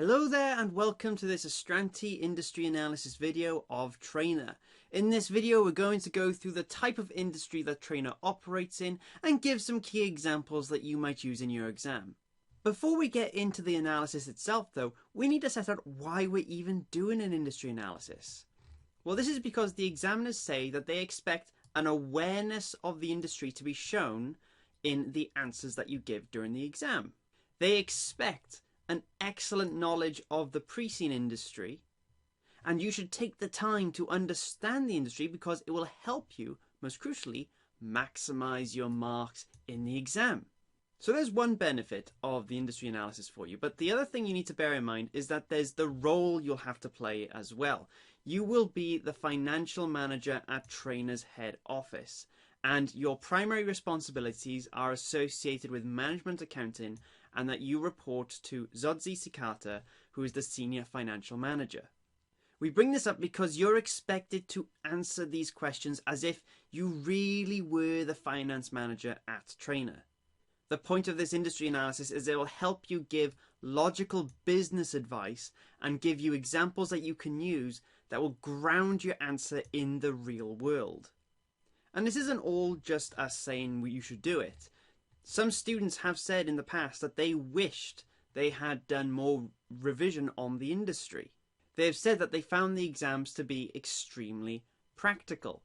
Hello there and welcome to this Astranti industry analysis video of Trayyner. In this video we're going to go through the type of industry that Trayyner operates in and give some key examples that you might use in your exam. Before we get into the analysis itself though, we need to set out why we're even doing an industry analysis. Well, this is because the examiners say that they expect an awareness of the industry to be shown in the answers that you give during the exam. They expect an excellent knowledge of the pre-scene industry, and you should take the time to understand the industry because it will help you, most crucially, maximize your marks in the exam. So there's one benefit of the industry analysis for you, but the other thing you need to bear in mind is that there's the role you'll have to play as well. You will be the financial manager at Trayyner's head office, and your primary responsibilities are associated with management accounting, and that you report to Zodzi Sikata, who is the senior financial manager. We bring this up because you're expected to answer these questions as if you really were the finance manager at Trayyner. The point of this industry analysis is it will help you give logical business advice and give you examples that you can use that will ground your answer in the real world. And this isn't all just us saying you should do it. Some students have said in the past that they wished they had done more revision on the industry. They have said that they found the exams to be extremely practical,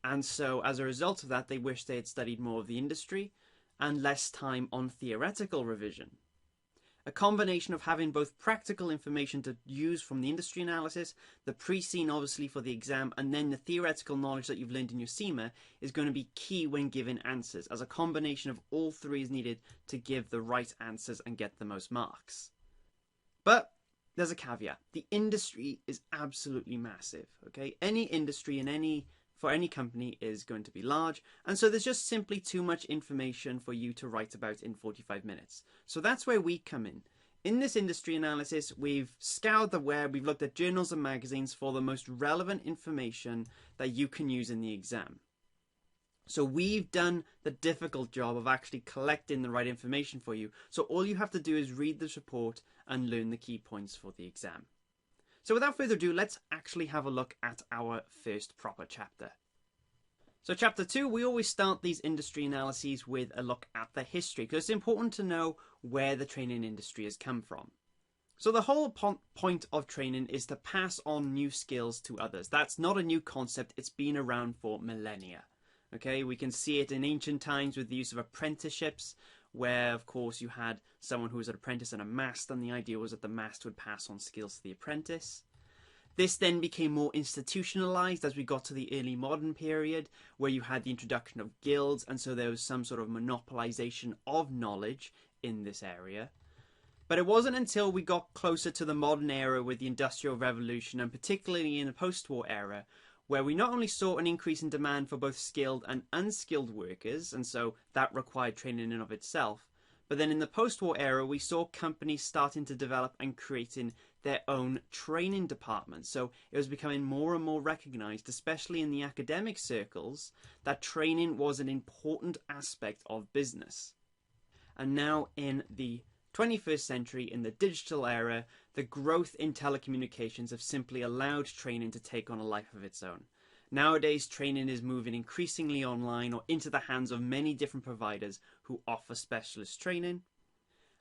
and so as a result of that they wish they had studied more of the industry and less time on theoretical revision. A combination of having both practical information to use from the industry analysis, the pre-scene obviously for the exam, and then the theoretical knowledge that you've learned in your CIMA is going to be key when giving answers, as a combination of all three is needed to give the right answers and get the most marks. But there's a caveat. The industry is absolutely massive, okay? Any industry for any company is going to be large, and so there's just simply too much information for you to write about in 45 minutes. So that's where we come in. In this industry analysis, we've scoured the web, we've looked at journals and magazines for the most relevant information that you can use in the exam. So we've done the difficult job of actually collecting the right information for you. So all you have to do is read this report and learn the key points for the exam. So without further ado, let's actually have a look at our first proper chapter. So chapter 2, we always start these industry analyses with a look at the history, because it's important to know where the training industry has come from. So the whole point of training is to pass on new skills to others. That's not a new concept, it's been around for millennia. Okay, we can see it in ancient times with the use of apprenticeships, where of course you had someone who was an apprentice and a master, and the idea was that the master would pass on skills to the apprentice. This then became more institutionalized as we got to the early modern period, where you had the introduction of guilds, and so there was some sort of monopolization of knowledge in this area. But it wasn't until we got closer to the modern era with the Industrial Revolution, and particularly in the post-war era, where we not only saw an increase in demand for both skilled and unskilled workers, and so that required training in and of itself, but then in the post-war era we saw companies starting to develop and creating their own training departments. So it was becoming more and more recognised, especially in the academic circles, that training was an important aspect of business. And now in the 21st century, in the digital era, the growth in telecommunications have simply allowed training to take on a life of its own. Nowadays, training is moving increasingly online or into the hands of many different providers who offer specialist training.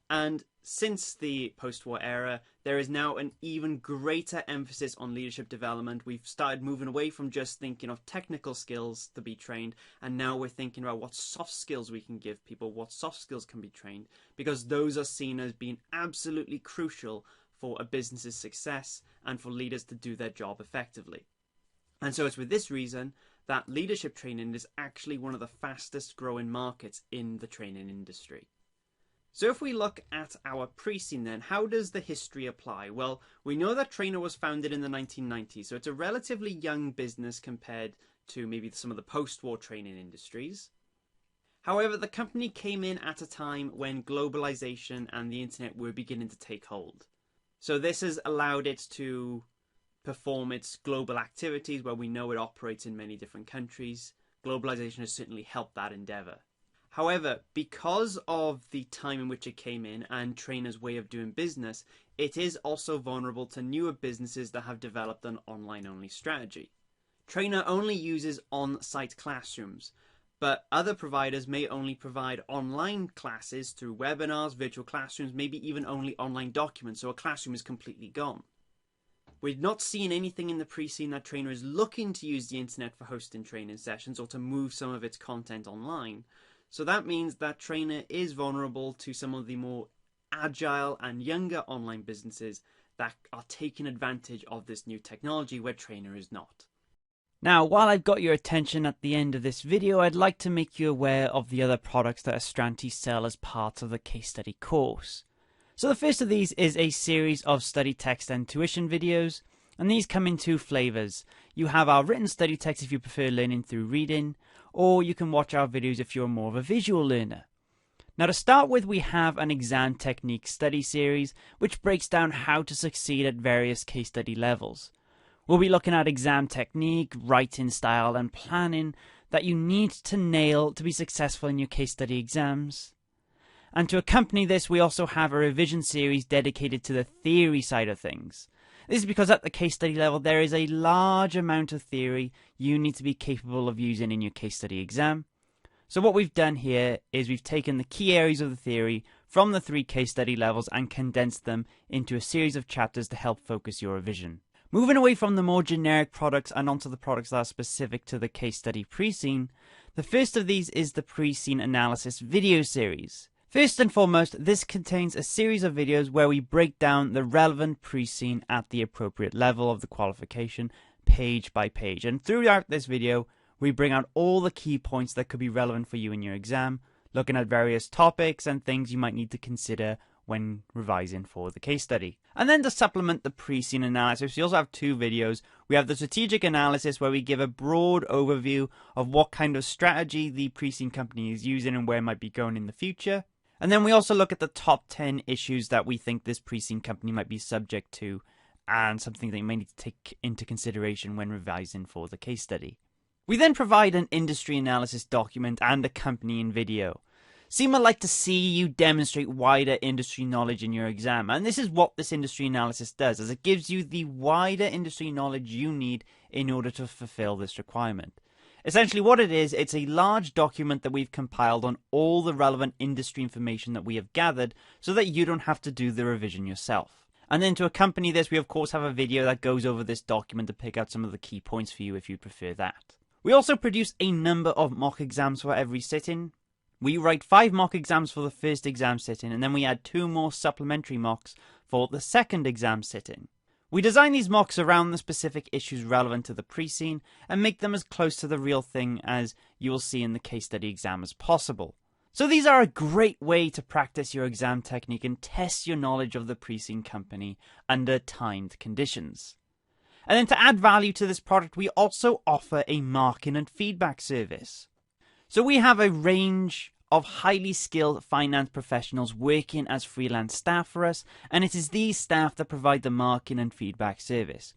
And since the post-war era, there is now an even greater emphasis on leadership development. We've started moving away from just thinking of technical skills to be trained, and now we're thinking about what soft skills we can give people, what soft skills can be trained, because those are seen as being absolutely crucial for a business's success and for leaders to do their job effectively. And so it's with this reason that leadership training is actually one of the fastest growing markets in the training industry. So if we look at our pre-scene then, how does the history apply? Well, we know that Trayyner was founded in the 1990s, so it's a relatively young business compared to maybe some of the post-war training industries. However, the company came in at a time when globalization and the internet were beginning to take hold. So this has allowed it to perform its global activities, where we know it operates in many different countries. Globalization has certainly helped that endeavor. However, because of the time in which it came in and Trayyner's way of doing business, it is also vulnerable to newer businesses that have developed an online-only strategy. Trayyner only uses on-site classrooms, but other providers may only provide online classes through webinars, virtual classrooms, maybe even only online documents, so a classroom is completely gone. We're not seeing anything in the pre-scene that Trayyner is looking to use the internet for hosting training sessions or to move some of its content online. So that means that Trayyner is vulnerable to some of the more agile and younger online businesses that are taking advantage of this new technology where Trayyner is not. Now, while I've got your attention at the end of this video, I'd like to make you aware of the other products that Astranti sell as part of the case study course. So the first of these is a series of study text and tuition videos, and these come in two flavors. You have our written study text if you prefer learning through reading, or you can watch our videos if you're more of a visual learner. Now, to start with, we have an exam technique study series, which breaks down how to succeed at various case study levels. We'll be looking at exam technique, writing style, and planning that you need to nail to be successful in your case study exams. And to accompany this, we also have a revision series dedicated to the theory side of things. This is because at the case study level, there is a large amount of theory you need to be capable of using in your case study exam. So what we've done here is we've taken the key areas of the theory from the 3 case study levels and condensed them into a series of chapters to help focus your revision. Moving away from the more generic products and onto the products that are specific to the case study pre-scene, the first of these is the pre-scene analysis video series. First and foremost, this contains a series of videos where we break down the relevant pre-scene at the appropriate level of the qualification, page by page. And throughout this video, we bring out all the key points that could be relevant for you in your exam, looking at various topics and things you might need to consider when revising for the case study. And then to supplement the pre-scene analysis, we also have 2 videos. We have the strategic analysis where we give a broad overview of what kind of strategy the pre-scene company is using and where it might be going in the future. And then we also look at the top 10 issues that we think this pre-scene company might be subject to and something that you may need to take into consideration when revising for the case study. We then provide an industry analysis document and accompanying video. CIMA like to see you demonstrate wider industry knowledge in your exam, and this is what this industry analysis does, as it gives you the wider industry knowledge you need in order to fulfill this requirement. Essentially what it is, it's a large document that we've compiled on all the relevant industry information that we have gathered so that you don't have to do the revision yourself. And then to accompany this, we of course have a video that goes over this document to pick out some of the key points for you if you prefer that. We also produce a number of mock exams for every sitting. We write 5 mock exams for the first exam sitting, and then we add 2 more supplementary mocks for the second exam sitting. We design these mocks around the specific issues relevant to the pre-scene and make them as close to the real thing as you will see in the case study exam as possible. So these are a great way to practice your exam technique and test your knowledge of the pre-scene company under timed conditions. And then to add value to this product, we also offer a marking and feedback service. So we have a range of highly skilled finance professionals working as freelance staff for us, and it is these staff that provide the marking and feedback service.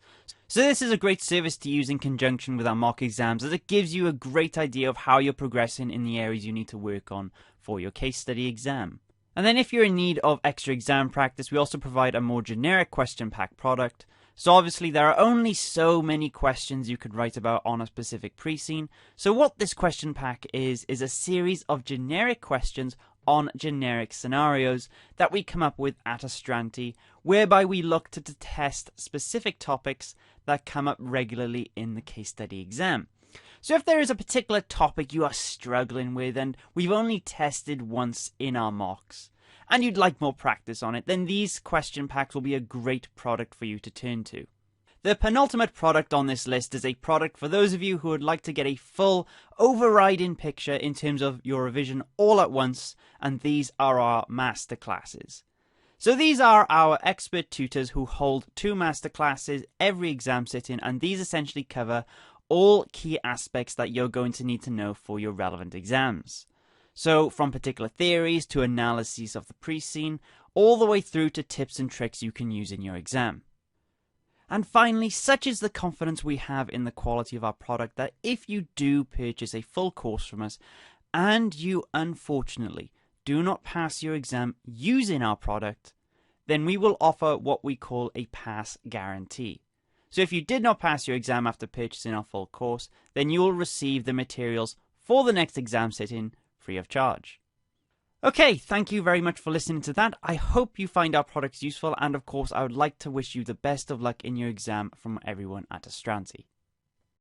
So this is a great service to use in conjunction with our mock exams, as it gives you a great idea of how you're progressing in the areas you need to work on for your case study exam. And then if you're in need of extra exam practice, we also provide a more generic question pack product. So obviously there are only so many questions you could write about on a specific pre-scene. So what this question pack is a series of generic questions on generic scenarios that we come up with at Astranti, whereby we look to test specific topics that come up regularly in the case study exam. So if there is a particular topic you are struggling with and we've only tested once in our mocks, and you'd like more practice on it, then these question packs will be a great product for you to turn to. The penultimate product on this list is a product for those of you who would like to get a full overriding picture in terms of your revision all at once, and these are our masterclasses. So these are our expert tutors who hold 2 masterclasses every exam sitting, and these essentially cover all key aspects that you're going to need to know for your relevant exams. So from particular theories to analyses of the pre-scene, all the way through to tips and tricks you can use in your exam. And finally, such is the confidence we have in the quality of our product that if you do purchase a full course from us and you unfortunately do not pass your exam using our product, then we will offer what we call a pass guarantee. So if you did not pass your exam after purchasing our full course, then you will receive the materials for the next exam sitting free of charge. Okay, thank you very much for listening to that. I hope you find our products useful, and of course I would like to wish you the best of luck in your exam from everyone at Astranti.